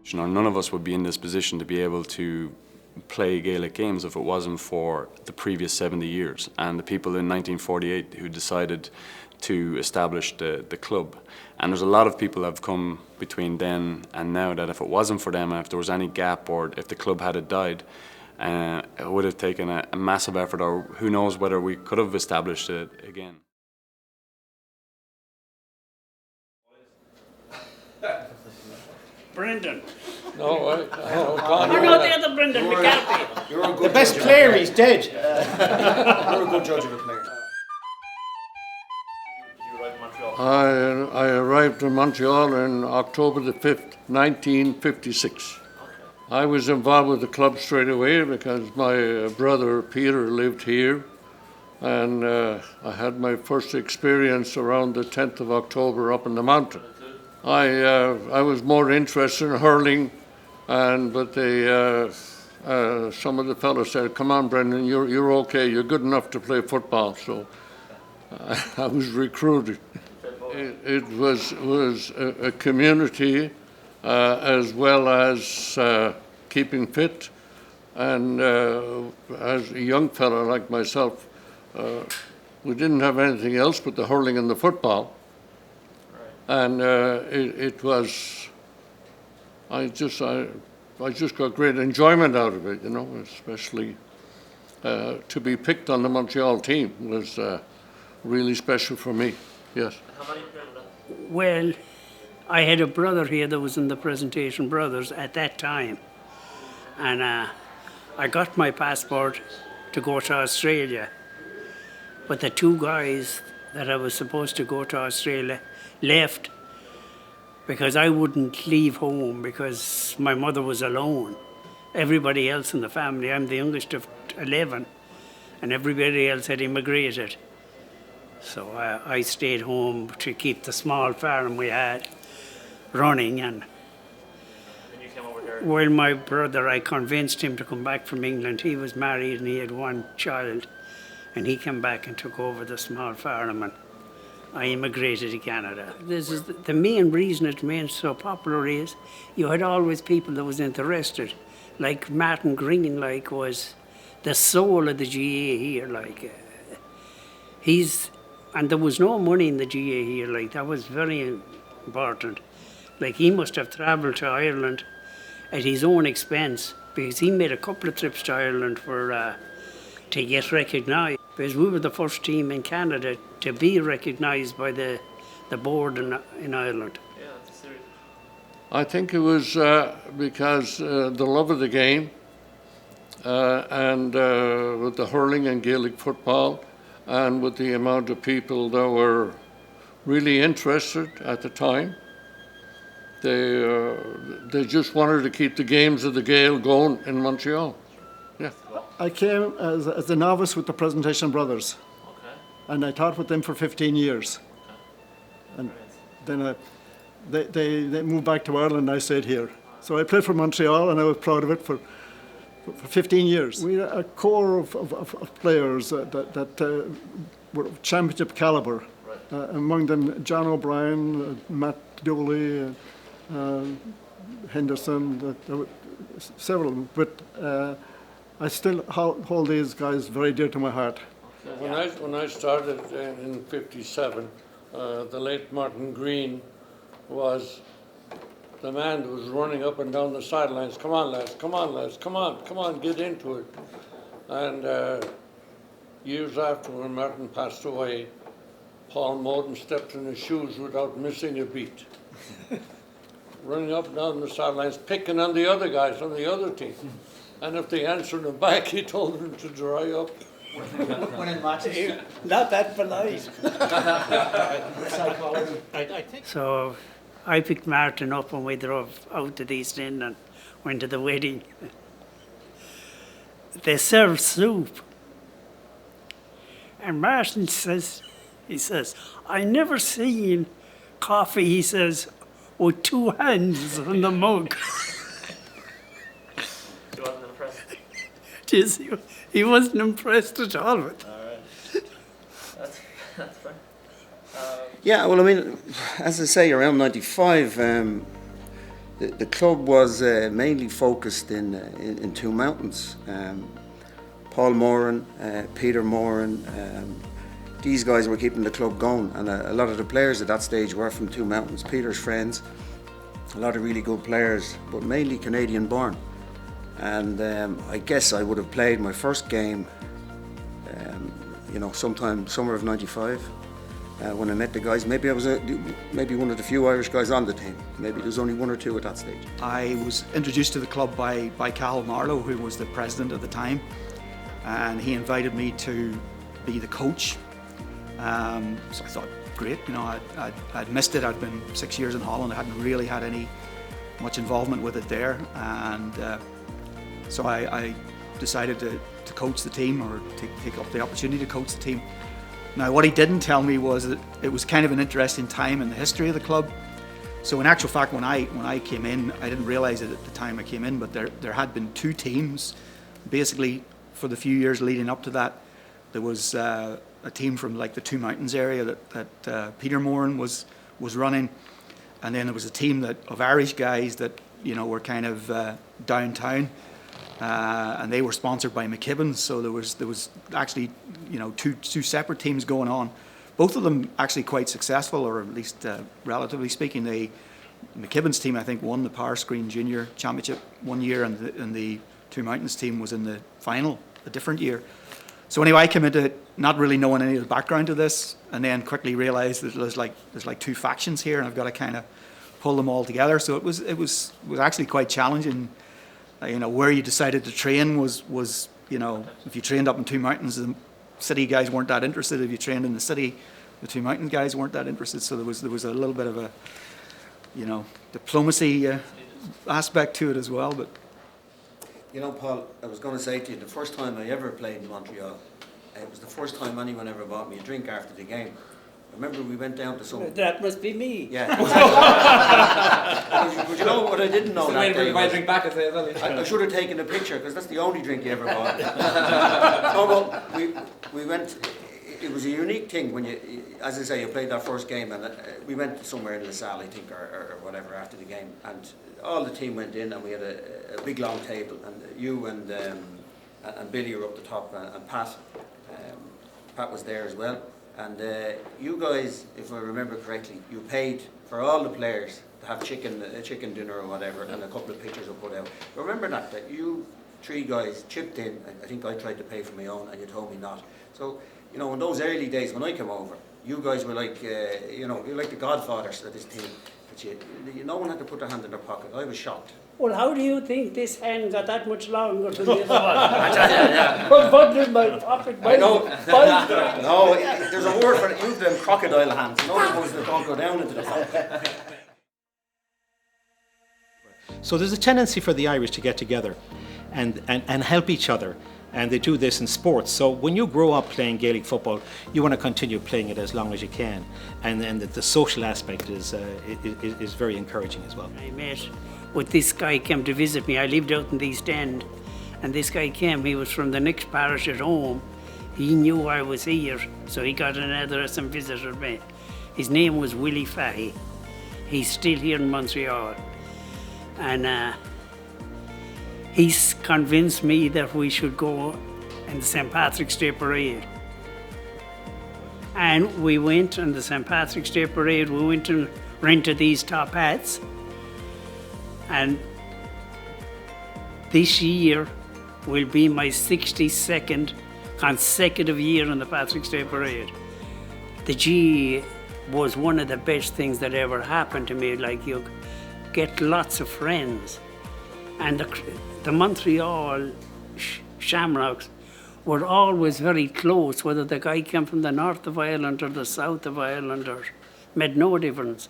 You know, none of us would be in this position to be able to play Gaelic games if it wasn't for the previous 70 years and the people in 1948 who decided to establish the club. And there's a lot of people that have come between then and now that if it wasn't for them, and if there was any gap or if the club had died, it would have taken a massive effort, or who knows whether we could have established it again. Brendan. No, You're not the other Brendan McCarthy. You're a good The best judge player, he's dead. You're a good judge of a player. You arrived in Montreal? I arrived in Montreal on October the 5th, 1956. I was involved with the club straight away because my brother Peter lived here, and I had my first experience around the 10th of October up in the mountain. I was more interested in hurling, but some of the fellows said, "Come on, Brendan, you're okay. You're good enough to play football." So I was recruited. It was a community as well as keeping fit, and as a young fellow like myself, we didn't have anything else but the hurling and the football. And it was, I just got great enjoyment out of it, you know, especially to be picked on the Montreal team was really special for me, yes. How many played that? Well, I had a brother here that was in the Presentation Brothers at that time. And I got my passport to go to Australia. But the two guys that I was supposed to go to Australia left because I wouldn't leave home because my mother was alone. Everybody else in the family, I'm the youngest of 11, and everybody else had immigrated. So I stayed home to keep the small farm we had running. And You came over here? well, my brother, I convinced him to come back from England. He was married and he had one child, and he came back and took over the small farm, and I immigrated to Canada. This is the main reason it remained so popular is you had always people that was interested. Like Martin Green, like, was the soul of the GA here, like. And there was no money in the GA here, like, that was very important. Like, he must have travelled to Ireland at his own expense because he made a couple of trips to Ireland to get recognised. Because we were the first team in Canada to be recognised by the board in Ireland. Yeah, that's serious. I think it was because the love of the game and with the hurling and Gaelic football, and with the amount of people that were really interested at the time. They just wanted to keep the games of the Gael going in Montreal. Yeah. I came as a novice with the Presentation Brothers, Okay. and I taught with them for 15 years. And then they moved back to Ireland and I stayed here. So I played for Montreal and I was proud of it for 15 years. We had a core of players that were championship calibre. Right. Among them John O'Brien, Matt Dooley, Henderson, several of them. But I still hold these guys very dear to my heart. When I started in '57, the late Martin Green was the man that was running up and down the sidelines. Come on, lads, come on, lads, come on, get into it. And years after, when Martin passed away, Paul Moden stepped in his shoes without missing a beat. Running up and down the sidelines, picking on the other guys on the other team. And if they answered him back, he told them to dry up. Winning matches. Not that polite. So I picked Martin up and we drove out to the East End and went to the wedding. They served soup. And Martin says, I never seen coffee, he says, with two hands on the mug. He wasn't impressed. Jeez, he wasn't impressed at all with it. All right. That's fine. Yeah, well, I mean, as I say, around '95, The club was mainly focused in two mountains. Paul Moran, Peter Moran, these guys were keeping the club going, and a lot of the players at that stage were from two mountains. Peter's friends, a lot of really good players, but mainly Canadian born. And I guess I would have played my first game, sometime summer of '95. When I met the guys, maybe I was maybe one of the few Irish guys on the team. Maybe there was only one or two at that stage. I was introduced to the club by Cal Marlowe, who was the president at the time, and he invited me to be the coach. So I thought, great, I'd missed it. I'd been 6 years in Holland. I hadn't really had much involvement with it there, and so I decided to coach the team, or take up the opportunity to coach the team. Now, what he didn't tell me was that it was kind of an interesting time in the history of the club. So in actual fact, when I came in, I didn't realise it at the time I came in, but there had been two teams. Basically, for the few years leading up to that, there was a team from like the Two Mountains area that Peter Moran was running, and then there was a team of Irish guys that were kind of downtown. And they were sponsored by McKibben's, so there was actually two separate teams going on. Both of them actually quite successful, or at least relatively speaking. McKibben's team, I think, won the Power Screen Junior Championship one year, and the Two Mountains team was in the final a different year. So anyway, I came into it not really knowing any of the background to this, and then quickly realised that there's like two factions here, and I've got to kind of pull them all together. So it was actually quite challenging. Where you decided to train was if you trained up in Two Mountains, the city guys weren't that interested. If you trained in the city, the Two Mountain guys weren't that interested. So there was a little bit of a diplomacy aspect to it as well. But Paul, I was going to say to you, the first time I ever played in Montreal, it was the first time anyone ever bought me a drink after the game. I remember we went down to some... That must be me. Yeah. But you know what I didn't know that day? My drink back and say, I should have taken a picture, because that's the only drink you ever bought. No, but we went... It was a unique thing when you, as I say, you played that first game, and we went somewhere in LaSalle, I think, or whatever after the game, and all the team went in, and we had a big long table, and you and Billy were up the top, and Pat was there as well. And you guys, if I remember correctly, you paid for all the players to have a chicken dinner or whatever, and a couple of pictures were put out. Remember that you three guys chipped in. I think I tried to pay for my own, and you told me not. So, in those early days when I came over, you guys were like, you're like the godfathers of this team. But no one had to put their hand in their pocket. I was shocked. Well, how do you think this hand got that much longer than the other one? From bundling my pocket. I know. No, there's a word for it. You've them crocodile hands. No one ones that don't go down into the pocket. So there's a tendency for the Irish to get together and help each other. And they do this in sports. So when you grow up playing Gaelic football, you want to continue playing it as long as you can. And the social aspect is very encouraging as well. I met with this guy, came to visit me. I lived out in the East End, and this guy came. He was from the next parish at home. He knew I was here, so he got an address and visited me. His name was Willie Fahey. He's still here in Montreal. And he's convinced me that we should go in the St. Patrick's Day Parade. And we went on the St. Patrick's Day Parade. We went and rented these top hats. And this year will be my 62nd consecutive year on the Patrick's Day Parade. The G was one of the best things that ever happened to me. Like, you get lots of friends. And the Montreal Shamrocks were always very close, whether the guy came from the north of Ireland or the south of Ireland, or made no difference.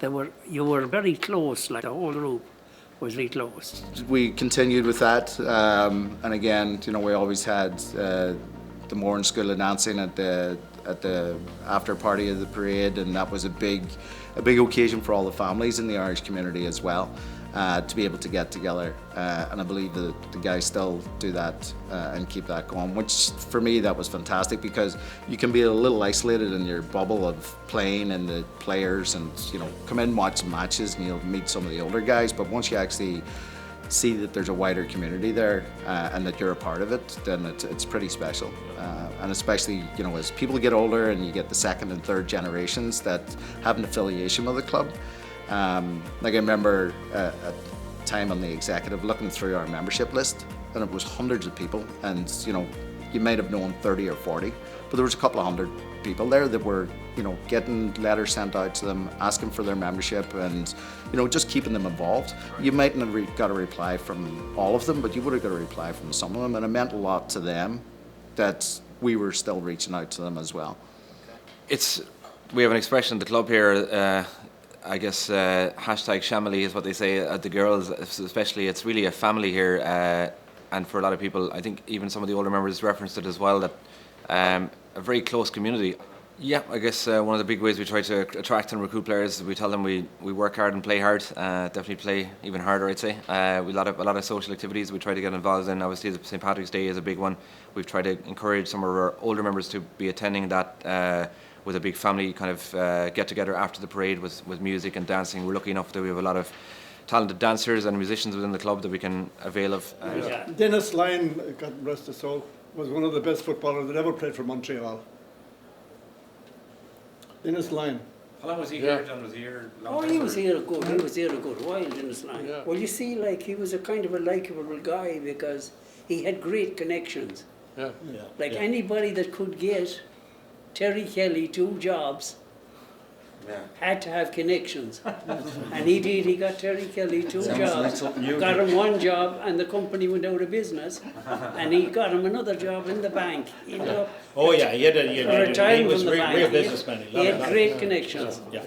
You were very close, like the whole group was very close. We continued with that, and again, we always had the Moran School announcing at the after party of the parade, and that was a big occasion for all the families in the Irish community as well. to be able to get together. And I believe the guys still do that and keep that going, which for me that was fantastic, because you can be a little isolated in your bubble of playing and the players, and come in, watch some matches, and you'll meet some of the older guys. But once you actually see that there's a wider community there and that you're a part of it, then it's pretty special. And especially, as people get older and you get the second and third generations that have an affiliation with the club. Like I remember a time on the executive looking through our membership list, and it was hundreds of people, and you might have known 30 or 40, but there was a couple of hundred people there that were getting letters sent out to them asking for their membership, and just keeping them involved. You mightn't have got a reply from all of them, but you would have got a reply from some of them, and it meant a lot to them that we were still reaching out to them as well. We have an expression at the club here, I guess hashtag Shamily is what they say at the girls, especially. It's really a family here, and for a lot of people, I think even some of the older members referenced it as well, that a very close community. Yeah, I guess one of the big ways we try to attract and recruit players, we tell them we work hard and play hard. Definitely play even harder, I'd say. A lot of social activities we try to get involved in. Obviously, the St. Patrick's Day is a big one. We've tried to encourage some of our older members to be attending that with a big family kind of get together after the parade with music and dancing. We're lucky enough that we have a lot of talented dancers and musicians within the club that we can avail of. Dennis Lyon, God rest his soul, was one of the best footballers that ever played for Montreal. Dennis Lyon. How long was he here, John? Was he here long time? He was here a good while, Dennis Lyon. Yeah. Well, you see, like, he was a kind of a likeable guy because he had great connections. Yeah. Like anybody that could get Terry Kelly 2 jobs had to have connections. And he did. He got Terry Kelly 2 jobs, got him 1 job, and the company went out of business. And he got him another job in the bank. He ended up he was a real businessman. He had great connections. Yeah.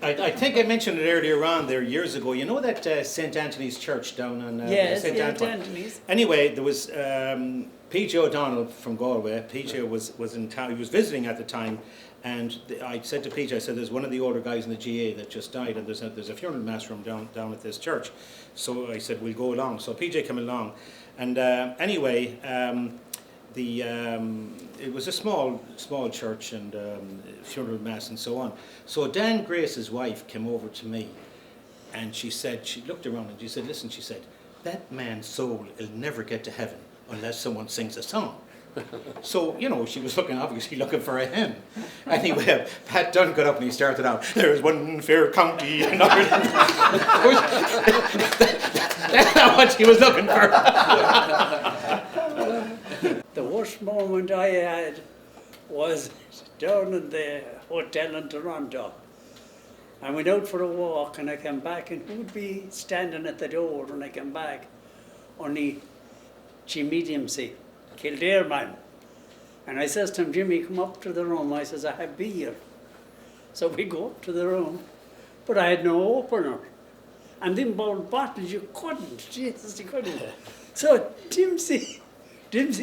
I think I mentioned it earlier on there years ago. You know that St. Anthony's Church down on St. Anthony's. Anyway, there was PJ O'Donnell from Galway. PJ was in town. He was visiting at the time, and I said to PJ, I said, there's one of the older guys in the GA that just died, and there's a funeral mass room down at this church. So I said, we'll go along. So PJ came along, and anyway, it was a small church and funeral mass and so on. So Dan Grace's wife came over to me, and she looked around and she said, listen, she said, that man's soul will never get to heaven unless someone sings a song. So, she was obviously looking for a hymn. Anyway, Pat Dunn got up and he started out, there's one fair county in Ireland. That's not what she was looking for. The worst moment I had was down in the hotel in Toronto. I went out for a walk and I came back, and who would be standing at the door when I came back? Only Jimmy Dempsey, Kildare man. And I says to him, Jimmy, come up to the room. I says, I have beer. So we go up to the room, but I had no opener. And them bottled bottles, you couldn't. Jesus, you couldn't. So Dempsey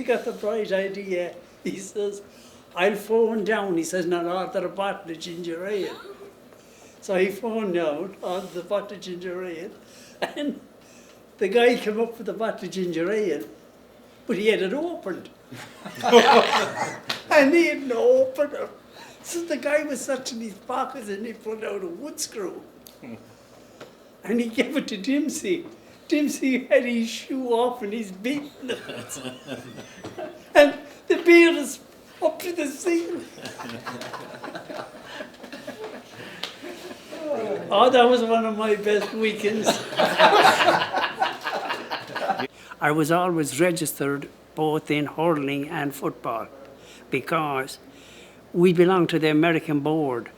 got the bright idea. He says, I'll phone down. He says, now order a bottle of ginger ale. So he phoned down, ordered the bottle of ginger ale, and the guy came up with the bottle of ginger ale, but he had it opened. And he had no opener. So the guy was searching his pockets and he pulled out a wood screw. And he gave it to Dempsey. Dempsey had his shoe off and he's beating it. And the beer is up to the ceiling. Oh, that was one of my best weekends. I was always registered both in hurling and football because we belonged to the American board,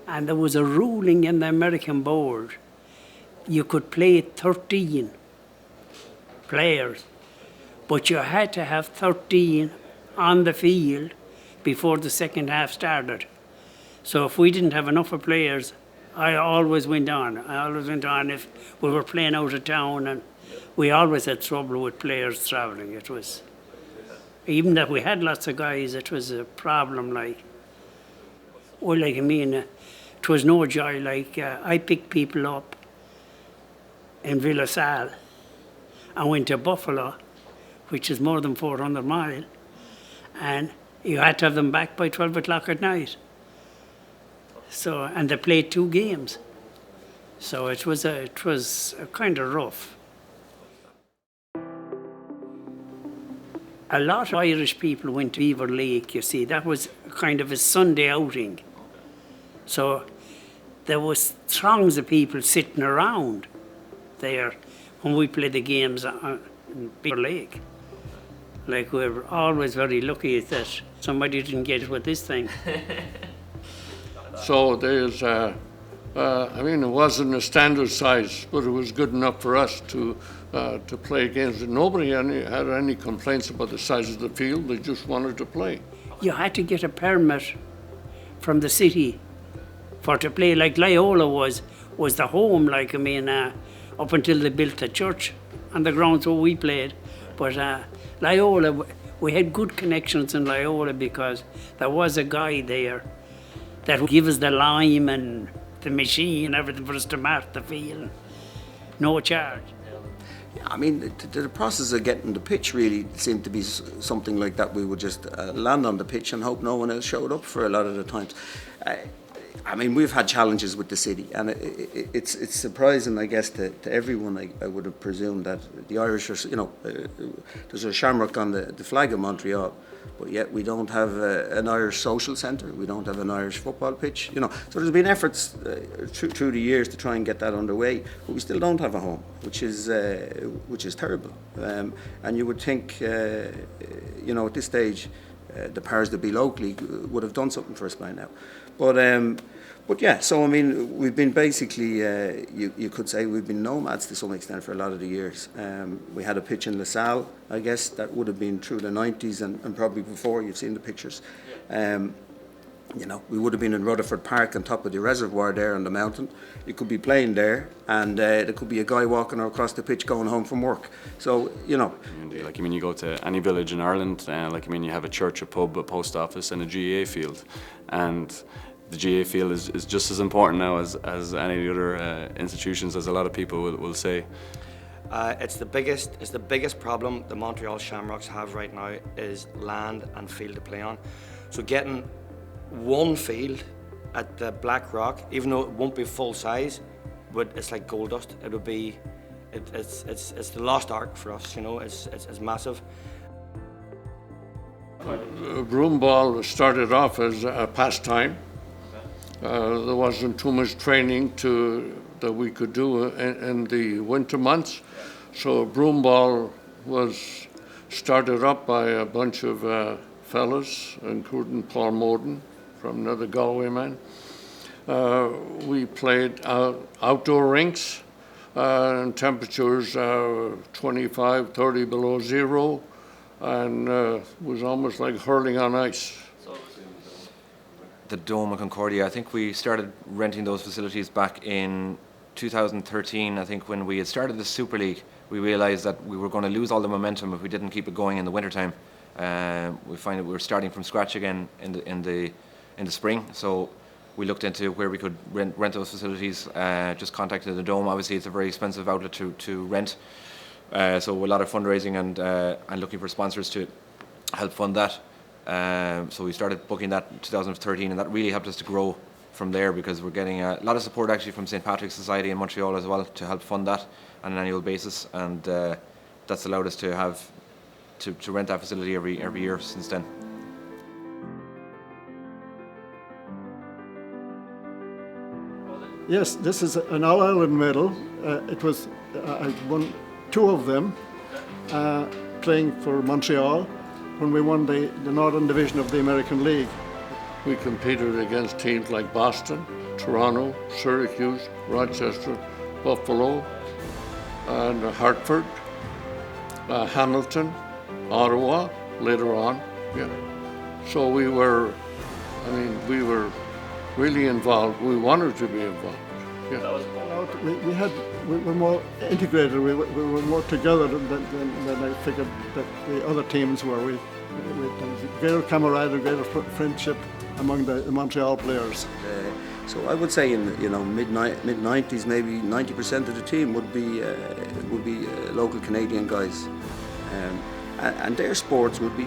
and there was a ruling in the American board. You could play 13 players, but you had to have 13 on the field before the second half started. So if we didn't have enough of players, I always went on. If we were playing out of town, and we always had trouble with players travelling. It was, even that we had lots of guys, it was a problem, like. Well, like, I mean, it was no joy, like, I picked people up in Villassal and went to Buffalo, which is more than 400 miles, and you had to have them back by 12 o'clock at night. So, and they played 2 games. So it was kind of rough. A lot of Irish people went to Beaver Lake, you see. That was kind of a Sunday outing. So there was throngs of people sitting around there when we played the games on Beaver Lake. Like, we were always very lucky that somebody didn't get it with this thing. So there's, I mean, it wasn't a standard size, but it was good enough for us to play games. Nobody had any complaints about the size of the field. They just wanted to play. You had to get a permit from the city for to play. Like Loyola was the home, like, I mean, up until they built the church on the grounds where we played. But Loyola, we had good connections in Loyola because there was a guy there that would give us the lime and the machine and everything for us to mark the field. No charge. I mean, the process of getting the pitch really seemed to be something like that. We would just land on the pitch and hope no one else showed up for a lot of the times. I mean, we've had challenges with the city, and it's surprising, I guess, to everyone. I would have presumed that the Irish are, you know, there's a shamrock on the flag of Montreal, but yet we don't have an Irish social centre. We don't have an Irish football pitch. You know, so there's been efforts through the years to try and get that underway, but we still don't have a home, which is terrible. And you would think, you know, at this stage, the powers that be locally would have done something for us by now. But yeah, so I mean, we've been basically, you could say we've been nomads to some extent for a lot of the years. We had a pitch in LaSalle, I guess, that would have been through the 90s and probably before. You've seen the pictures. You know, we would have been in Rutherford Park on top of the reservoir there on the mountain. You could be playing there, and there could be a guy walking across the pitch going home from work. So, you know. Like, I mean, you go to any village in Ireland, like, I mean, you have a church, a pub, a post office, and a GAA field. And the GAA field is just as important now as any other institutions, as a lot of people will say. It's the biggest problem the Montreal Shamrocks have right now is land and field to play on. So getting one field at the Black Rock, even though it won't be full size, but it's like gold dust. It would be, it's the lost ark for us. You know, it's massive. Broom ball started off as a pastime. There wasn't too much training that we could do in the winter months, so broom ball was started up by a bunch of fellas, including Paul Moden from another Galway man. We played outdoor rinks and temperatures 25, 30 below zero, and it was almost like hurling on ice. The Dome of Concordia, I think we started renting those facilities back in 2013. I think when we had started the Super League, we realised that we were going to lose all the momentum if we didn't keep it going in the wintertime. We find that we were starting from scratch again in the spring, so we looked into where we could rent those facilities. Just contacted the Dome. Obviously, it's a very expensive outlet to rent, so a lot of fundraising and looking for sponsors to help fund that. So we started booking that in 2013, and that really helped us to grow from there, because we're getting a lot of support actually from St. Patrick's Society in Montreal as well to help fund that on an annual basis, and that's allowed us to have to rent that facility every year since then. Yes, this is an All-Ireland medal. It was, I won 2 of them playing for Montreal when we won the Northern Division of the American League. We competed against teams like Boston, Toronto, Syracuse, Rochester, Buffalo, and Hartford, Hamilton, Ottawa, later on. Yeah. So we were really involved. We wanted to be involved. Yeah. We were more integrated. We were more together than I figured that the other teams were. There was greater camaraderie, greater friendship among the Montreal players. So I would say in mid 90s, maybe 90% of the team would be local Canadian guys, and their sports would be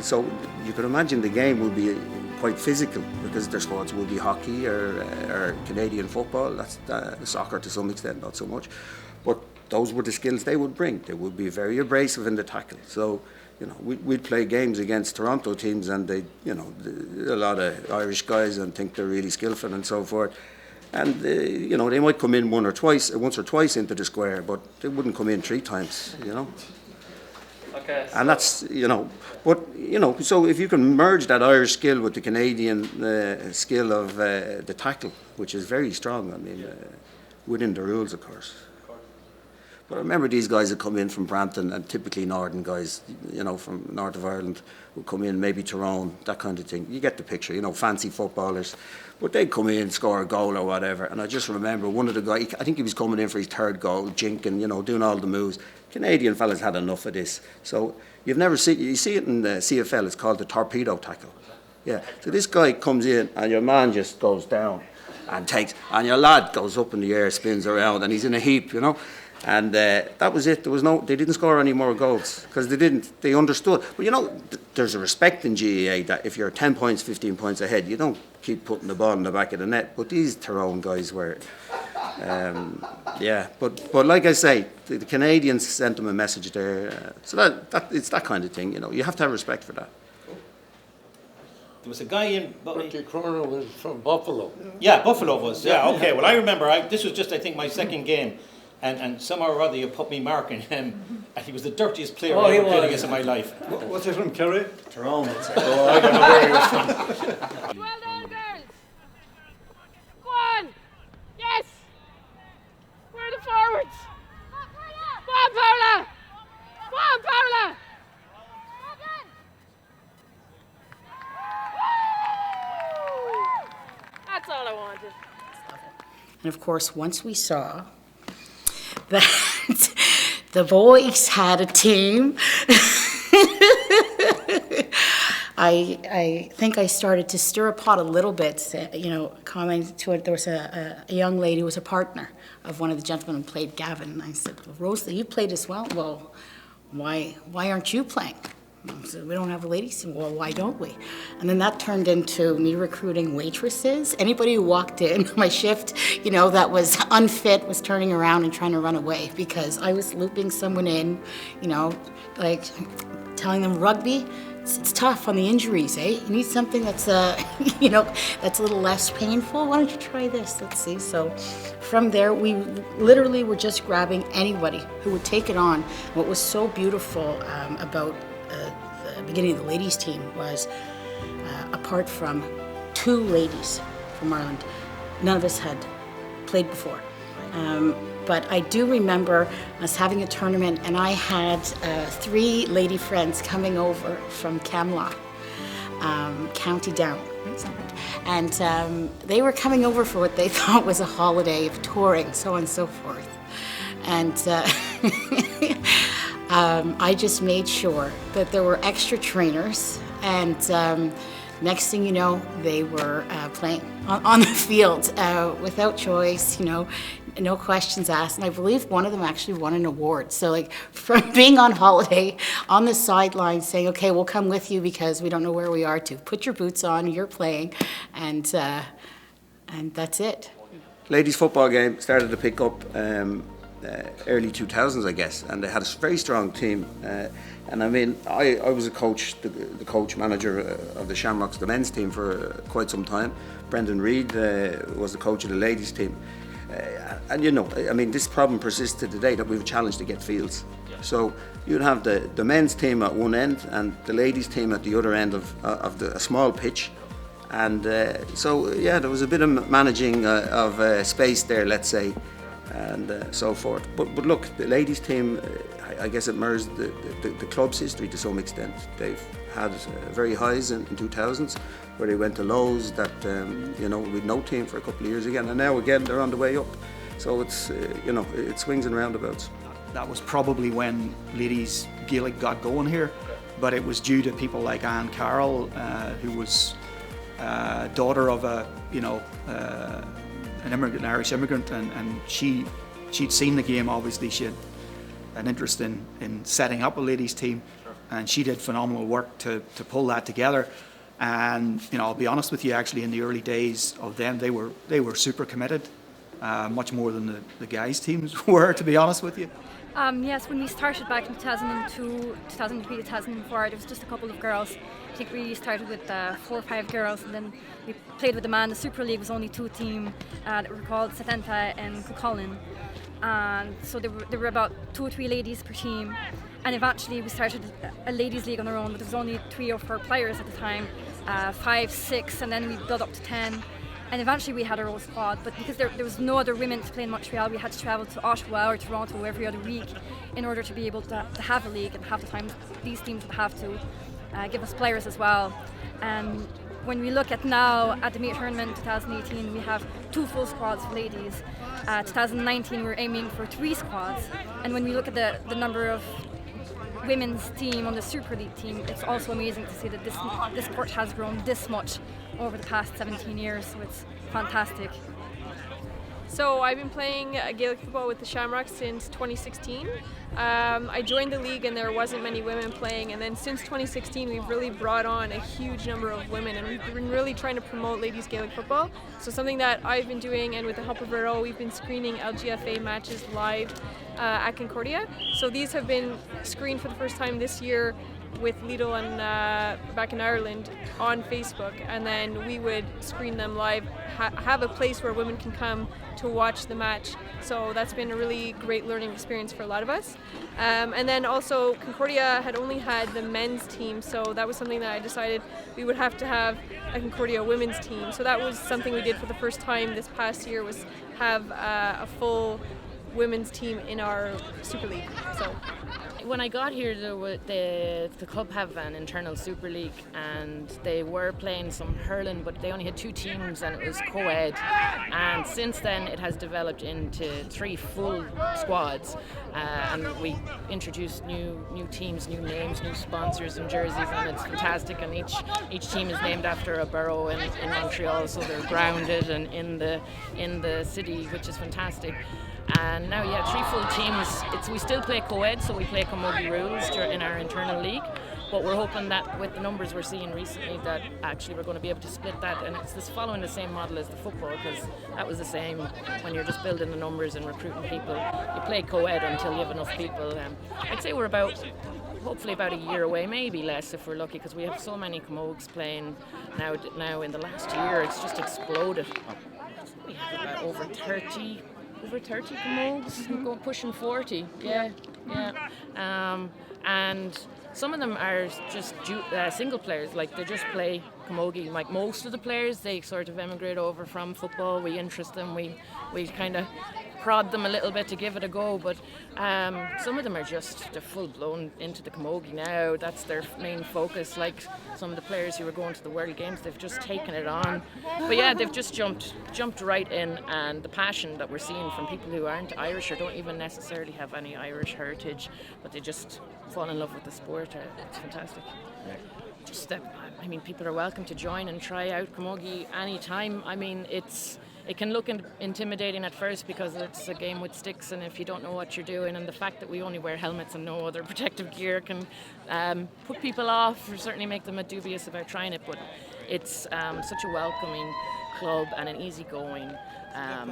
so you can imagine the game would be quite physical because their sports would be hockey or Canadian football. That's soccer to some extent, not so much, but those were the skills they would bring. They would be very abrasive in the tackle. So we'd play games against Toronto teams, and they, a lot of Irish guys, and think they're really skillful and so forth. And they might come in once or twice into the square, but they wouldn't come in 3 times. Okay. And that's so if you can merge that Irish skill with the Canadian skill of the tackle, which is very strong. I mean, within the rules, of course. But I remember these guys that come in from Brampton, and typically northern guys, from north of Ireland, would come in, maybe Tyrone, that kind of thing. You get the picture, fancy footballers. But they'd come in, score a goal or whatever. And I just remember one of the guys, I think he was coming in for his 3rd goal, jinking, doing all the moves. Canadian fellas had enough of this. So you see it in the CFL, it's called the torpedo tackle. Yeah. So this guy comes in, and your man just goes down and takes, and your lad goes up in the air, spins around, and he's in a heap, And that was it. They didn't score any more goals because they understood. But there's a respect in GAA that if you're 10 points, 15 points ahead, you don't keep putting the ball in the back of the net. But these Tyrone guys were, But like I say, the Canadians sent them a message there. So that it's that kind of thing. You have to have respect for that. There was a guy in... Ricky Croner was from Buffalo. Yeah, Buffalo was. Yeah, okay. Well, I remember, this was just, I think, my 2nd game. And somehow or other you put me marking him, and he was the dirtiest player I ever played against in my life. Was he from Kerry? Tyrone. Oh, I don't know where he was from. Well done, girls. Go on. Yes. Where are the forwards? Go on, Paula. Go on, Paula. That's all I wanted. And of course, once we saw that the boys had a team, I think I started to stir a pot a little bit, commenting to it. There was a young lady who was a partner of one of the gentlemen who played, Gavin, and I said, well, Rosalie, you played as well. Well, why aren't you playing? So we don't have a ladies team. Well, why don't we? And then that turned into me recruiting waitresses. Anybody who walked in my shift, that was unfit was turning around and trying to run away because I was looping someone in, like telling them rugby, it's tough on the injuries, eh? You need something that's, that's a little less painful. Why don't you try this? Let's see. So from there, we literally were just grabbing anybody who would take it on. What was so beautiful about the beginning of the ladies team was apart from 2 ladies from Ireland, none of us had played before. But I do remember us having a tournament, and I had 3 lady friends coming over from Camelot, County Down. And they were coming over for what they thought was a holiday of touring, so on and so forth. And I just made sure that there were extra trainers, and next thing you know, they were playing on the field without choice, no questions asked. And I believe one of them actually won an award. So like from being on holiday on the sidelines saying, okay, we'll come with you because we don't know where we are, to put your boots on, you're playing, and that's it. Ladies football game started to pick up early 2000s, I guess, and they had a very strong team. And I mean, I was a coach, the coach manager of the Shamrocks, the men's team, for quite some time. Brendan Reid was the coach of the ladies team. And I mean, this problem persists to today, that we have a challenge to get fields. So you'd have the men's team at one end and the ladies team at the other end of a small pitch. And so, yeah, there was a bit of managing of space there, let's say, and so forth. But look, the ladies team, I guess it mirrors the club's history to some extent. They've had very highs in 2000s, where they went to lows that, with no team for a couple of years again. And now again, they're on the way up. So it's, it swings and roundabouts. That was probably when ladies Gaelic got going here, but it was due to people like Anne Carroll, who was daughter of an immigrant, an Irish immigrant, and she'd seen the game. Obviously, she had an interest in setting up a ladies' team, and she did phenomenal work to pull that together. And I'll be honest with you, actually, in the early days of them, they were super committed, much more than the guys' teams were, to be honest with you. Yes, when we started back in 2002, 2003, 2004, there was just a couple of girls. I think we started with 4 or 5 girls, and then we played with the man. The Super League was only 2 teams that were called Setenta and Cuchulainn. And so there were about 2 or 3 ladies per team. And eventually we started a ladies' league on our own, but there was only 3 or 4 players at the time, 5, 6, and then we built up to 10. And eventually we had our own squad, but because there was no other women to play in Montreal, we had to travel to Ottawa or Toronto every other week in order to be able to have a league, and half the time these teams would have to give us players as well. And when we look at now at the Meet Tournament 2018, we have 2 full squads for ladies. 2019 we're aiming for 3 squads, and when we look at the number of women's team on the Super League team, it's also amazing to see that this sport has grown this much over the past 17 years, so it's fantastic. So I've been playing Gaelic football with the Shamrocks since 2016. I joined the league and there wasn't many women playing, and then since 2016 we've really brought on a huge number of women, and we've been really trying to promote ladies Gaelic football. So something that I've been doing, and with the help of Vero, we've been screening LGFA matches live at Concordia. So these have been screened for the first time this year with Lidl and back in Ireland on Facebook, and then we would screen them live, have a place where women can come to watch the match. So that's been a really great learning experience for a lot of us. And then also Concordia had only had the men's team, so that was something that I decided we would have to have a Concordia women's team. So that was something we did for the first time this past year, was have a full women's team in our Super League. So when I got here, the club have an internal Super League, and they were playing some hurling, but they only had 2 teams and it was co-ed. And since then it has developed into 3 full squads, and we introduced new teams, new names, new sponsors and jerseys, and it's fantastic. And each team is named after a borough in Montreal, so they're grounded and in the city, which is fantastic. And now, 3 full teams. We still play co-ed, so we play camogie rules in our internal league. But we're hoping that with the numbers we're seeing recently, that actually we're going to be able to split that. And it's this following the same model as the football, because that was the same when you're just building the numbers and recruiting people. You play co-ed until you have enough people. I'd say we're hopefully about a year away, maybe less if we're lucky, because we have so many camogues playing now in the last year. It's just exploded. We have about over 30 camogues, pushing 40. Yeah. And some of them are just single players, like they just play camogie. Like most of the players, they sort of emigrate over from football. We interest them, we kind of prod them a little bit to give it a go, but some of them are they're full blown into the camogie now. That's their main focus. Like some of the players who are going to the World Games, they've just taken it on. But yeah, they've just jumped right in, and the passion that we're seeing from people who aren't Irish or don't even necessarily have any Irish heritage, but they just fall in love with the sport. It's fantastic. Just people are welcome to join and try out camogie anytime. It can look intimidating at first because it's a game with sticks, and if you don't know what you're doing, and the fact that we only wear helmets and no other protective gear can put people off, or certainly make them dubious about trying it. But it's such a welcoming club and an easygoing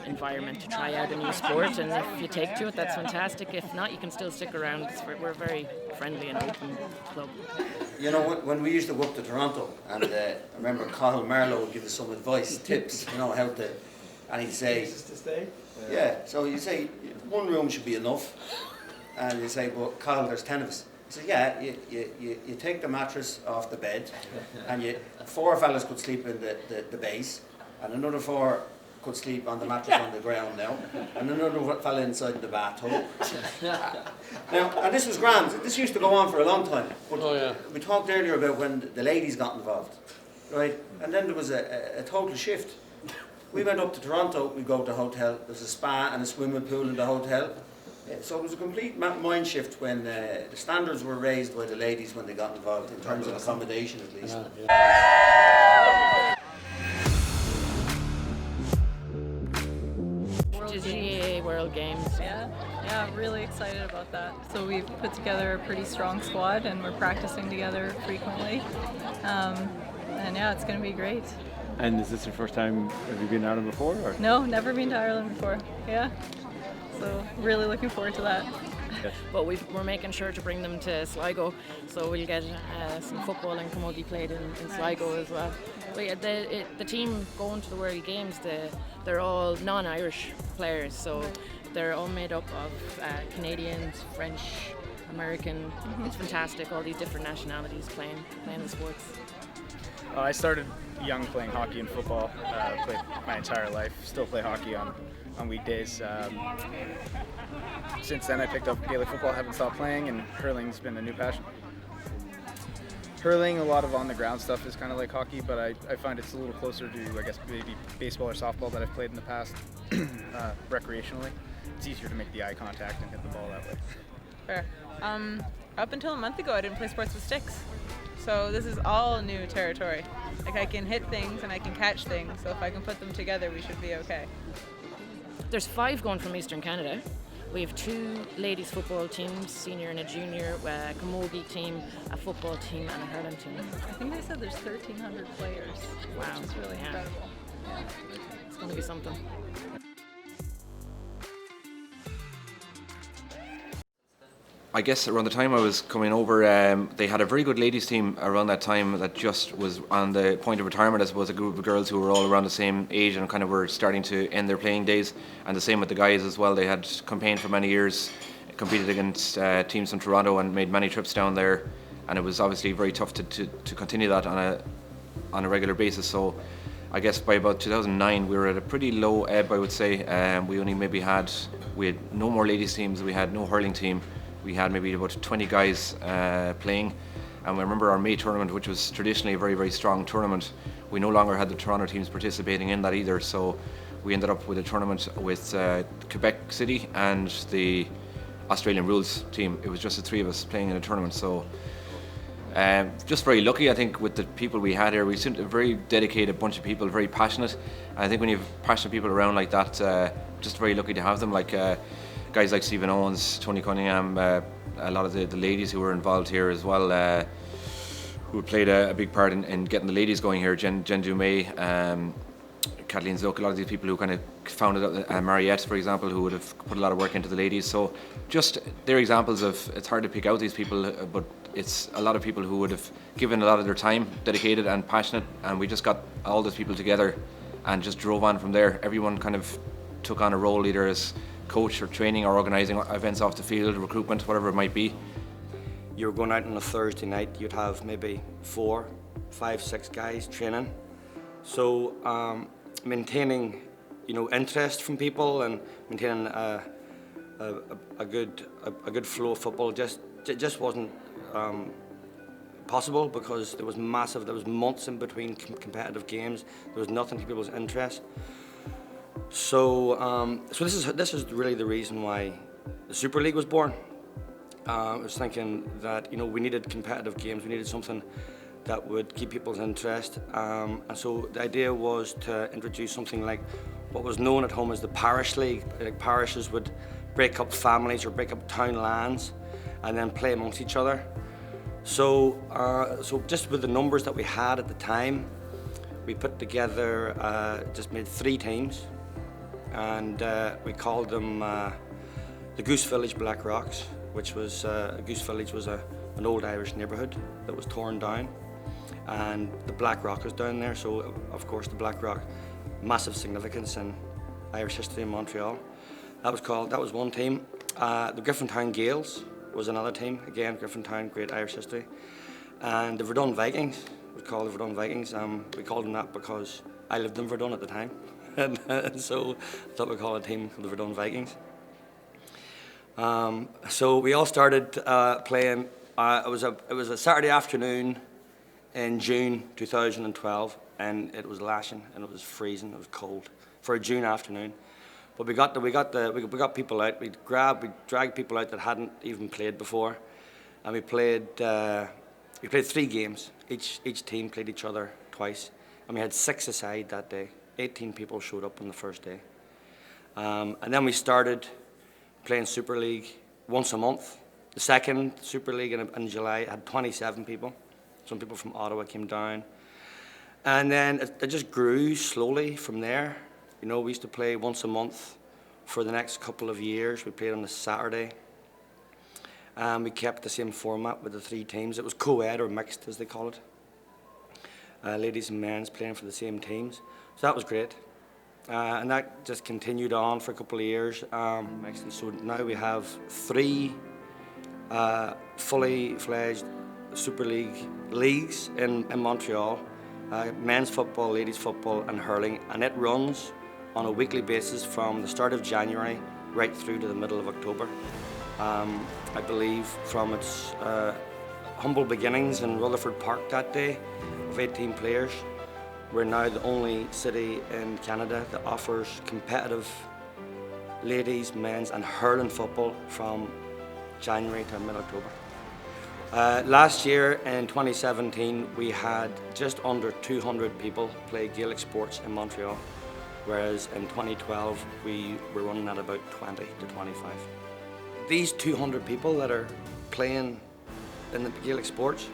environment to try out a new sport, and if you take to it, that's fantastic. If not, you can still stick around. We're a very friendly and open club. You know, when we used to go up to Toronto, and I remember Cathal Marlowe would give us some advice, tips, how to. And he'd say, so you say, 1 room should be enough. And you say, well, Carl, there's 10 of us. He said, you take the mattress off the bed, and 4 fellas could sleep in the base, and another 4 could sleep on the mattress on the ground now, and another fella inside the bathtub. Now, and this was grand. This used to go on for a long time. But we talked earlier about when the ladies got involved, right? And then there was a total shift. We went up to Toronto, we go to the hotel, there's a spa and a swimming pool in the hotel. So it was a complete mind shift when the standards were raised by the ladies when they got involved, in terms of accommodation at least. Montreal games. Yeah, really excited about that. So we've put together a pretty strong squad and we're practicing together frequently. And yeah, it's going to be great. And is this your first time, have you been to Ireland before? Or? No, never been to Ireland before. Yeah. So really looking forward to that. But we're making sure to bring them to Sligo, so we'll get some football and camogie played in Sligo as well. But yeah, the team going to the World Games, they're all non-Irish players, so they're all made up of Canadians, French, American. It's fantastic, all these different nationalities playing the sports. I started young playing hockey and football, played my entire life, still play hockey on weekdays. Since then I picked up Gaelic football, haven't stopped playing, and hurling's been a new passion. Hurling, a lot of on-the-ground stuff is kind of like hockey, but I find it's a little closer to, I guess, maybe baseball or softball that I've played in the past recreationally. It's easier to make the eye contact and hit the ball that way. Fair. Up until a month ago, I didn't play sports with sticks. So this is all new territory. Like, I can hit things and I can catch things, so if I can put them together, we should be okay. There's 5 going from Eastern Canada. We have 2 ladies football teams, senior and a junior, a camogie team, a football team and a hurling team. I think they said there's 1,300 players, Wow. which is really incredible. Yeah. It's going to be something. I guess around the time I was coming over, they had a very good ladies team around that time that just was on the point of retirement. I suppose a group of girls who were all around the same age and kind of were starting to end their playing days. And the same with the guys as well. They had campaigned for many years, competed against teams from Toronto and made many trips down there. And it was obviously very tough to continue that on a regular basis. So I guess by about 2009 we were at a pretty low ebb, I would say. We only maybe had no more ladies teams, we had no hurling team. We had maybe about 20 guys playing, and we remember our May tournament, which was traditionally a very, very strong tournament. We no longer had the Toronto teams participating in that either, so we ended up with a tournament with Quebec City and the Australian rules team. It was just the 3 of us playing in a tournament, so just very lucky, I think, with the people we had here. We seemed a very dedicated bunch of people, very passionate. And I think when you have passionate people around like that, just very lucky to have them. Like guys like Stephen Owens, Tony Cunningham, a lot of the ladies who were involved here as well, who played a big part in getting the ladies going here. Jen Dumay, Kathleen Zook, a lot of these people who kind of founded Mariette, for example, who would have put a lot of work into the ladies. So just they're examples of, it's hard to pick out these people, but it's a lot of people who would have given a lot of their time, dedicated and passionate, and we just got all those people together and just drove on from there. Everyone kind of took on a role, either as coach or training or organising events off the field, recruitment, whatever it might be. You were going out on a Thursday night, you'd have maybe 4, 5, 6 guys training. So maintaining, interest from people and maintaining a good flow of football just wasn't possible, because there was months in between competitive games. There was nothing to people's interest. So this is really the reason why the Super League was born. I was thinking that we needed competitive games. We needed something that would keep people's interest. And so the idea was to introduce something like what was known at home as the parish league. Like parishes would break up families or break up town lands and then play amongst each other. So just with the numbers that we had at the time, we put together, just made 3 teams, and we called them the Goose Village Black Rocks, which was, Goose Village was an old Irish neighbourhood that was torn down, and the Black Rock is down there, so of course the Black Rock, massive significance in Irish history in Montreal. That was one team. The Griffintown Gaels was another team, again Griffintown, great Irish history. And the Verdun Vikings, we called the Verdun Vikings. We called them that because I lived in Verdun at the time, and so I thought we'd call a team called the Verdun Vikings. So we all started playing. It was a Saturday afternoon in June 2012, and it was lashing, and it was freezing, it was cold for a June afternoon. But we got people out. We dragged people out that hadn't even played before, and we played 3 games. Each team played each other twice, and we had 6 aside that day. 18 people showed up on the first day, And then we started playing Super League once a month. The second Super League in July had 27 people. Some people from Ottawa came down. And then it just grew slowly from there. You know, we used to play once a month for the next couple of years. We played on a Saturday. We kept the same format with the 3 teams. It was co-ed or mixed, as they call it. Ladies and men's playing for the same teams. So that was great. And that just continued on for a couple of years. So now we have 3 fully fledged Super League leagues in Montreal. Men's football, ladies football and hurling, and it runs on a weekly basis from the start of January right through to the middle of October. I believe from its humble beginnings in Rutherford Park that day of 18 players, we're now the only city in Canada that offers competitive ladies, men's and hurling football from January to mid-October. Last year in 2017 we had just under 200 people play Gaelic sports in Montreal, whereas in 2012 we were running at about 20 to 25. These 200 people that are playing in the Gaelic sports,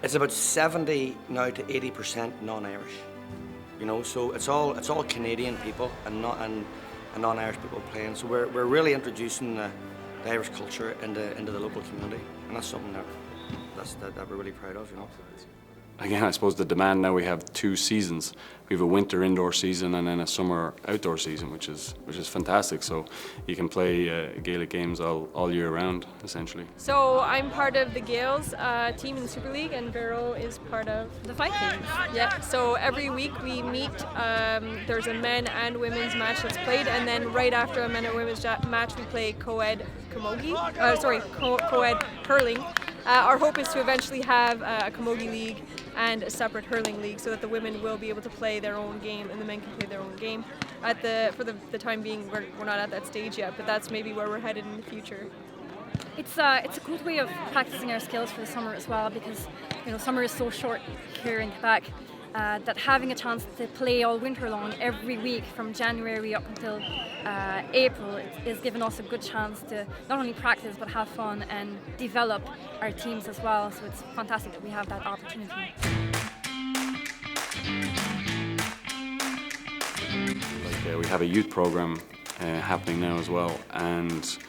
it's about 70 now to 80% non-Irish. You know, so it's all Canadian people and non-Irish people playing. So we're really introducing the Irish culture into the local community, and that's something that we're really proud of, you know. Again, I suppose the demand now, we have 2 seasons. We have a winter indoor season and then a summer outdoor season, which is fantastic. So you can play Gaelic games all year round, essentially. So I'm part of the Gaels team in the Super League, and Vero is part of the Vikings. Yeah. So every week we meet. There's a men and women's match that's played, and then right after a men and women's match, we play co-ed camogie. Co-ed hurling. Our hope is to eventually have a camogie league and a separate hurling league, so that the women will be able to play their own game and the men can play their own game. For the time being, we're not at that stage yet, but that's maybe where we're headed in the future. It's a good way of practicing our skills for the summer as well, because you know summer is so short here in Quebec. That having a chance to play all winter long every week from January up until April is giving us a good chance to not only practice but have fun and develop our teams as well. So it's fantastic that we have that opportunity. We have a youth program happening now as well, and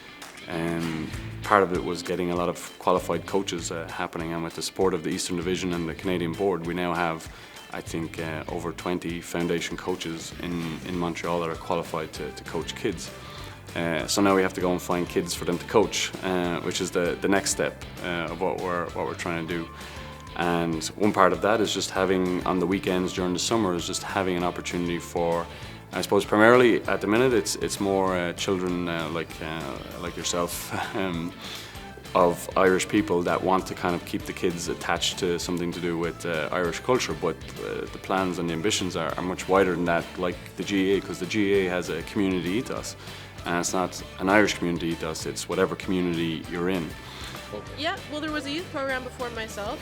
part of it was getting a lot of qualified coaches happening, and with the support of the Eastern Division and the Canadian Board, we now have, I think, over 20 foundation coaches in Montreal that are qualified to coach kids. So now we have to go and find kids for them to coach, which is the next step of what we're trying to do. And one part of that is just having, on the weekends during the summer, is just having an opportunity for, I suppose primarily at the minute it's more children like yourself of Irish people that want to kind of keep the kids attached to something to do with Irish culture, but the plans and the ambitions are much wider than that, like the GAA, because the GAA has a community ethos, and it's not an Irish community ethos, it's whatever community you're in. Yeah, well, there was a youth program before myself,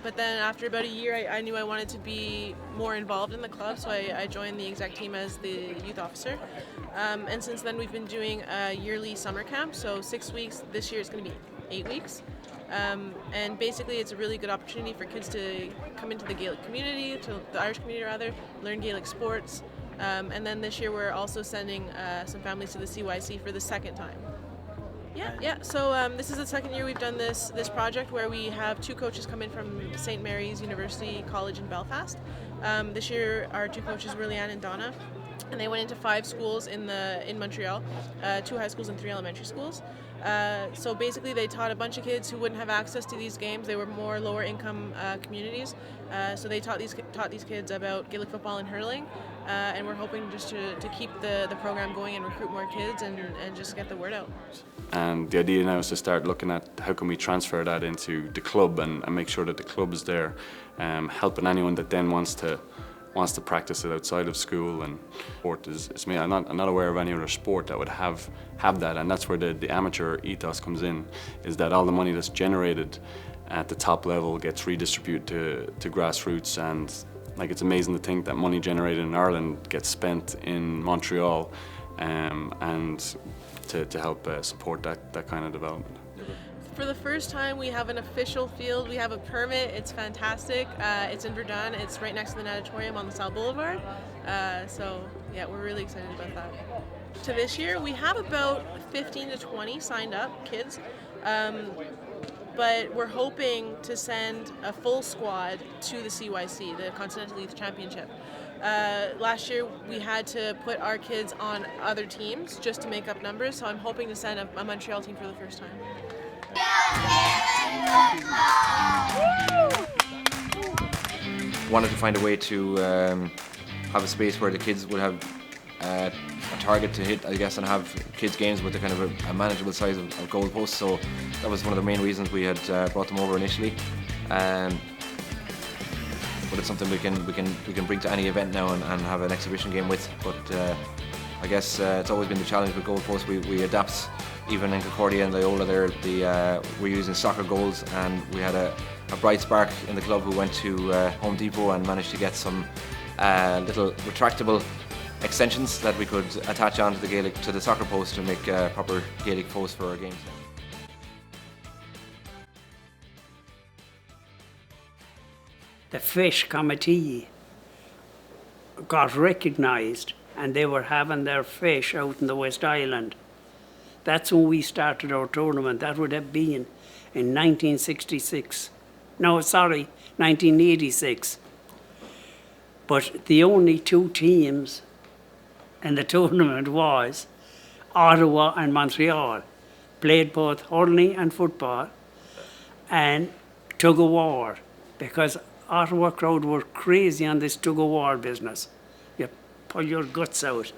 but then after about a year I knew I wanted to be more involved in the club, so I joined the exec team as the youth officer. And since then we've been doing a yearly summer camp, so 6 weeks. This year it's going to be 8 weeks. And basically it's a really good opportunity for kids to come into the Gaelic community, to the Irish community rather, learn Gaelic sports. And then this year we're also sending some families to the CYC for the second time. Yeah. So this is the second year we've done this project, where we have 2 coaches come in from St. Mary's University College in Belfast. This year our 2 coaches were Leanne and Donna, and they went into 5 schools in Montreal, 2 high schools and 3 elementary schools. So basically they taught a bunch of kids who wouldn't have access to these games. They were more lower income communities. So they taught these kids about Gaelic football and hurling. And we're hoping just to keep the program going and recruit more kids and just get the word out. And the idea now is to start looking at how can we transfer that into the club and make sure that the club is there, helping anyone that then wants to practice it outside of school. And sport is me. I'm not aware of any other sport that would have that, and that's where the amateur ethos comes in, is that all the money that's generated at the top level gets redistributed to grassroots, and like, it's amazing to think that money generated in Ireland gets spent in Montreal, and to help support that kind of development. For the first time, we have an official field. We have a permit. It's fantastic. It's in Verdun. It's right next to the natatorium on the South Boulevard. So yeah, we're really excited about that. To this year, we have about 15 to 20 signed up kids, but we're hoping to send a full squad to the CYC, the Continental Youth Championship. Last year, we had to put our kids on other teams just to make up numbers, so I'm hoping to send a Montreal team for the first time. Wanted to find a way to have a space where the kids would have a target to hit, I guess, and have kids' games with a kind of a manageable size of goalposts. So that was one of the main reasons we had brought them over initially. But it's something we can bring to any event now and have an exhibition game with. But I guess it's always been the challenge with goalposts. We adapt. Even in Concordia and Loyola there, we're using soccer goals, and we had a bright spark in the club who went to Home Depot and managed to get some little retractable extensions that we could attach onto the soccer post to make a proper Gaelic post for our games. The fish committee got recognised, and they were having their fish out in the West Island. That's when we started our tournament. That would have been in 1966. No, sorry, 1986. But the only two teams in the tournament was Ottawa and Montreal. Played both hurling and football and tug of war, because Ottawa crowd were crazy on this tug of war business. You pull your guts out.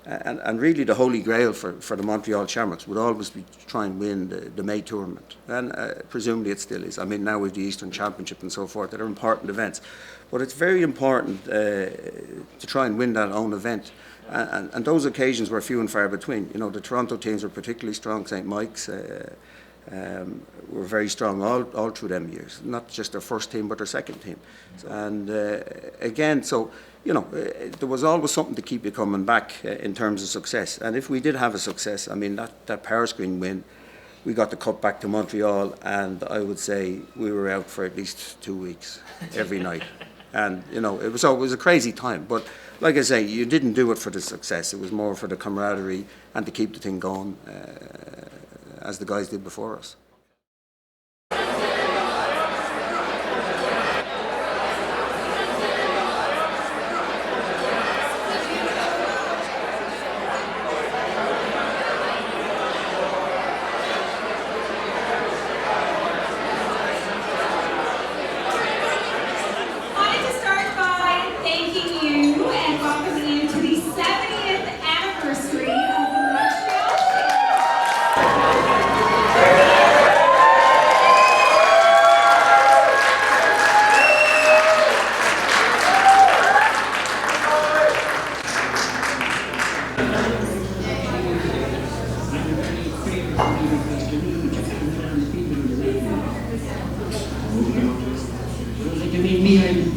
And really the holy grail for the Montreal Shamrocks would always be to try and win the May tournament. And presumably it still is. I mean, now with the Eastern Championship and so forth, that are important events. But it's very important to try and win that own event. And those occasions were few and far between. You know, the Toronto teams were particularly strong. St. Mike's were very strong all through them years. Not just their first team, but their second team. And again, so, you know, there was always something to keep you coming back in terms of success. And if we did have a success, I mean, that Paris Green win, we got the cup back to Montreal, and I would say we were out for at least 2 weeks every night. And, you know, it was a crazy time. But like I say, you didn't do it for the success. It was more for the camaraderie and to keep the thing going, as the guys did before us.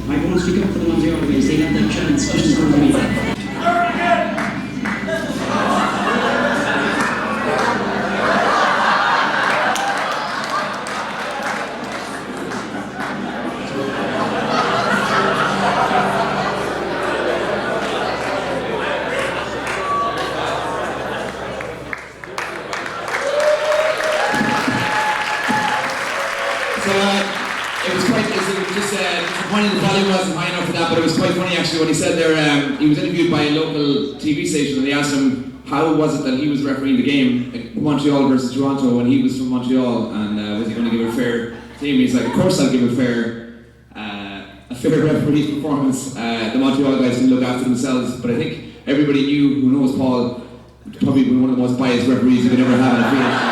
I want to speak up for the Montreal guys. They have that chance just in front of me. The volume wasn't high enough for that, but it was quite funny actually what he said there. He was interviewed by a local TV station and they asked him how was it that he was refereeing the game, Montreal versus Toronto, when he was from Montreal, and was he going to give a fair team? He's like, of course I'll give a fair referee's performance. The Montreal guys can look after themselves, but I think everybody knew, who knows Paul, probably one of the most biased referees you could ever have in a field.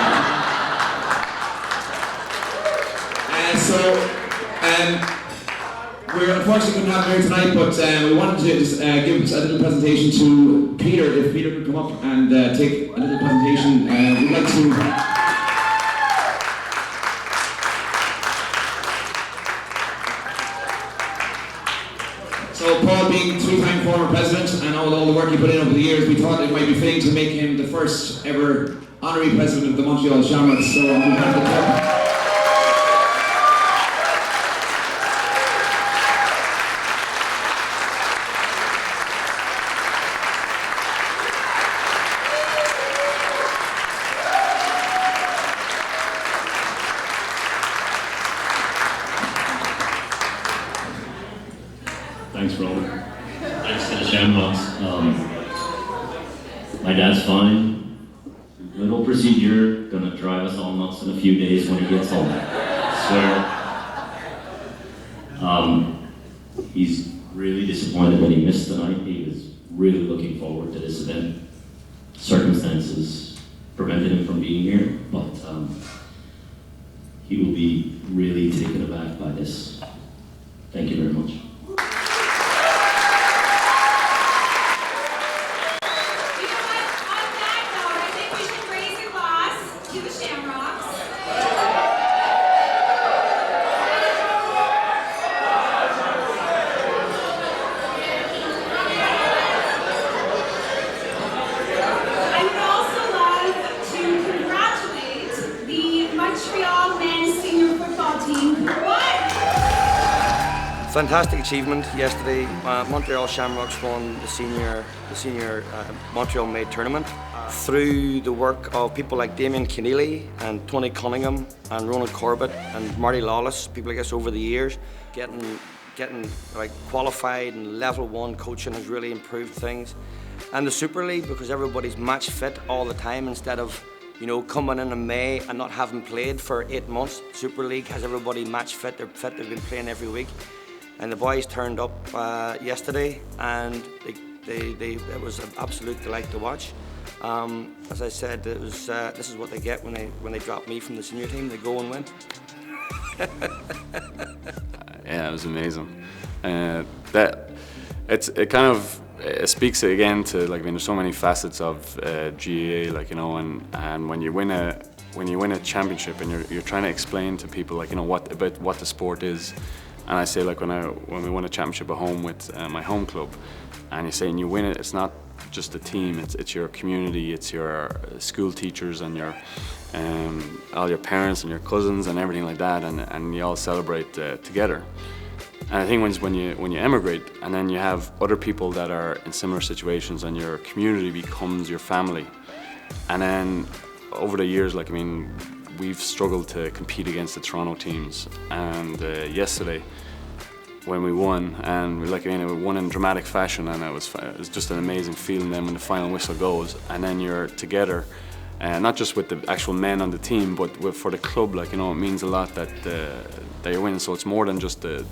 We unfortunately couldn't have him here tonight, but we wanted to just give a little presentation to Peter. If Peter could come up and take a little presentation, we'd like to. being three-time former president and all the work he put in over the years, we thought it might be fitting to make him the first ever honorary president of the Montreal Shamrocks. So on behalf of the club, thanks, Robert. Thanks to the Shamrocks. My dad's fine. Little procedure, gonna drive us all nuts in a few days when he gets home. Swear. He's really disappointed when he missed tonight. He was really looking forward to this event. Circumstances prevented him from being here, but he will be really taken aback by this. Thank you very much. Fantastic achievement yesterday. Montreal Shamrocks won the senior Montreal Made tournament through the work of people like Damien Keneally and Tony Cunningham and Ronan Corbett and Marty Lawless. People like this over the years, getting like qualified, and level 1 coaching has really improved things. And the Super League, because everybody's match fit all the time instead of coming in May and not having played for 8 months. Super League has everybody match fit. They're fit. They've been playing every week. And the boys turned up yesterday, and it was an absolute delight to watch. As I said, it was this is what they get when they drop me from the senior team. They go and win. Yeah, it was amazing. It speaks again to there's so many facets of GAA, and when you win a championship and you're trying to explain to people what the sport is. And I say when we won a championship at home with my home club, and you say and you win it, it's not just a team, it's your community, it's your school teachers and your all your parents and your cousins and everything like that, and you all celebrate together. And I think when you emigrate and then you have other people that are in similar situations and your community becomes your family, and then over the years, we've struggled to compete against the Toronto teams, and yesterday when we won, and we won in dramatic fashion, and it was just an amazing feeling then when the final whistle goes, and then you're together, not just with the actual men on the team, but for the club. It means a lot that they win. So it's more than just a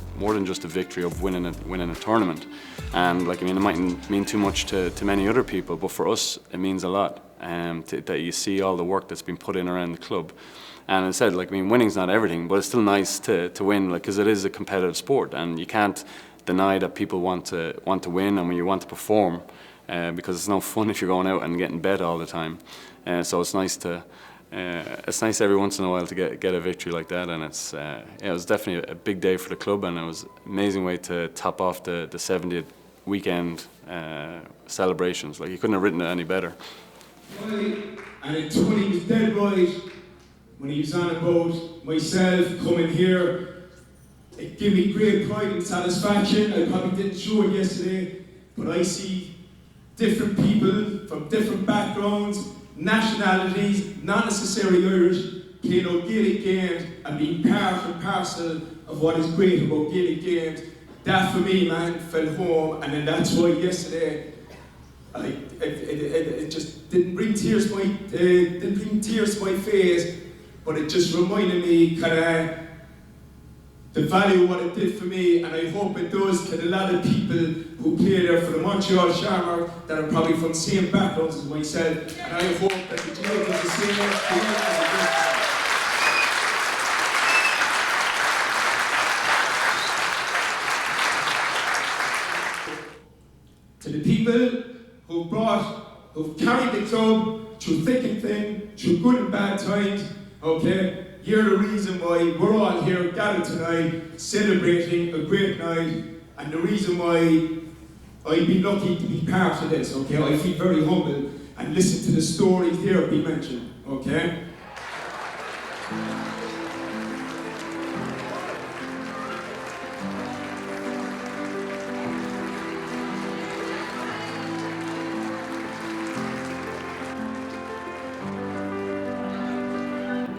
victory of winning a tournament, and it mightn't mean too much to many other people, but for us it means a lot. That you see all the work that's been put in around the club. And as I said, winning's not everything, but it's still nice to win, because it is a competitive sport, and you can't deny that people want to win and when you want to perform, because it's no fun if you're going out and getting bet all the time. So it's nice every once in a while to get a victory like that, and it was definitely a big day for the club, and it was an amazing way to top off the 70th weekend celebrations. You couldn't have written it any better. And Tony was dead right when he was on about myself coming here. It gave me great pride and satisfaction. I probably didn't show it yesterday, but I see different people from different backgrounds, nationalities, not necessarily Irish, playing out Gaelic games and being part and parcel of what is great about Gaelic games. That for me, man, fell home, and then that's why yesterday it just didn't bring tears to my face, but it just reminded me the value of what it did for me, and I hope it does to a lot of people who play there for the Montreal Shamrocks that are probably from the same backgrounds as myself, and I hope that the GAA does the same experience. To the people who've carried the club through thick and thin, through good and bad times, okay? You're the reason why we're all here gathered tonight, celebrating a great night, and the reason why I've been lucky to be part of this, okay? I feel very humble and listen to the stories there being mentioned, okay?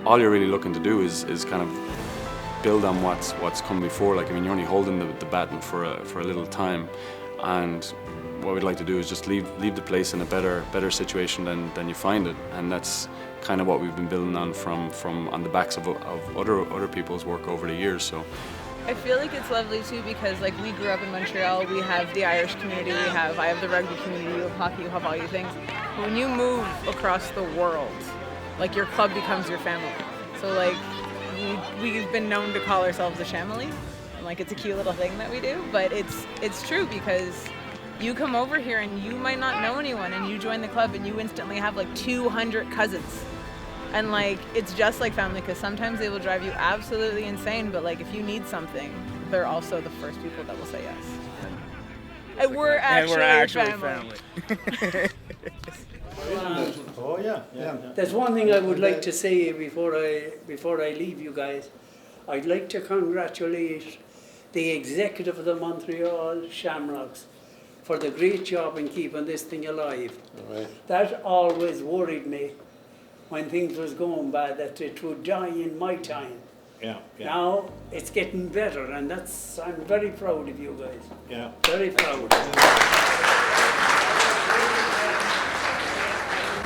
All you're really looking to do is kind of build on what's come before. Like, I mean, you're only holding the baton for a little time, and what we'd like to do is just leave the place in a better situation than you find it, and that's kind of what we've been building on from on the backs of other people's work over the years. So I feel like it's lovely too because like we grew up in Montreal, we have the Irish community, I have the rugby community, you have hockey, you have all your things. But when you move across the world, like your club becomes your family. So like we've been known to call ourselves a family, and like it's a cute little thing that we do, but it's true because you come over here and you might not know anyone and you join the club and you instantly have like 200 cousins. And like, it's just like family because sometimes they will drive you absolutely insane, but like if you need something, they're also the first people that will say yes. And we're actually family. Oh yeah. There's one thing I would like to say before I leave you guys. I'd like to congratulate the executive of the Montreal Shamrocks for the great job in keeping this thing alive. Right. That always worried me when things was going bad, that it would die in my time. Yeah. Now it's getting better, and I'm very proud of you guys. Yeah. Very proud.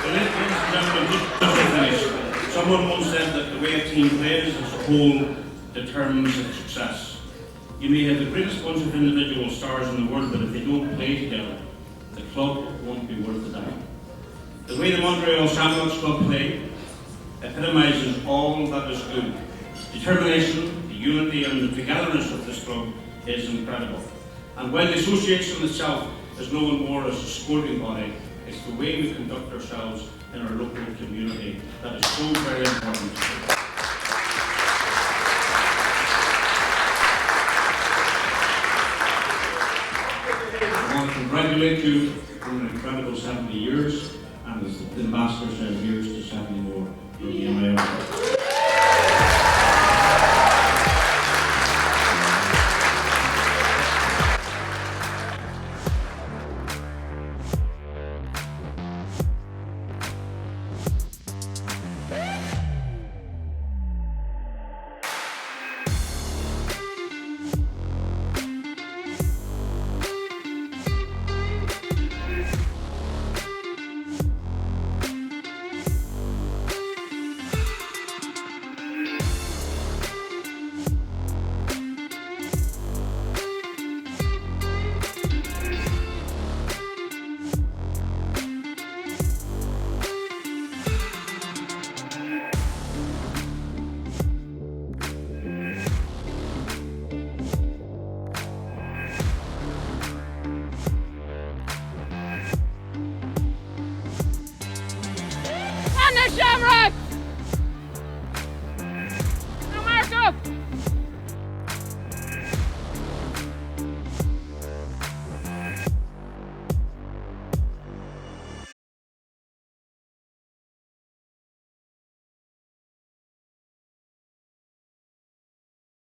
Ladies and gentlemen, just to finish, someone once said that the way a team plays as a whole determines its success. You may have the greatest bunch of individual stars in the world, but if they don't play together, the club won't be worth a dime. The way the Montreal Shamrocks club play epitomises all that is good. Determination, the unity and the togetherness of this club is incredible. And while the association itself is known more as a sporting body, it's the way we conduct ourselves in our local community that is so very important. I want to congratulate you on an incredible 70 years, and as the ambassador said, here's to 70 more. You'll be in my own.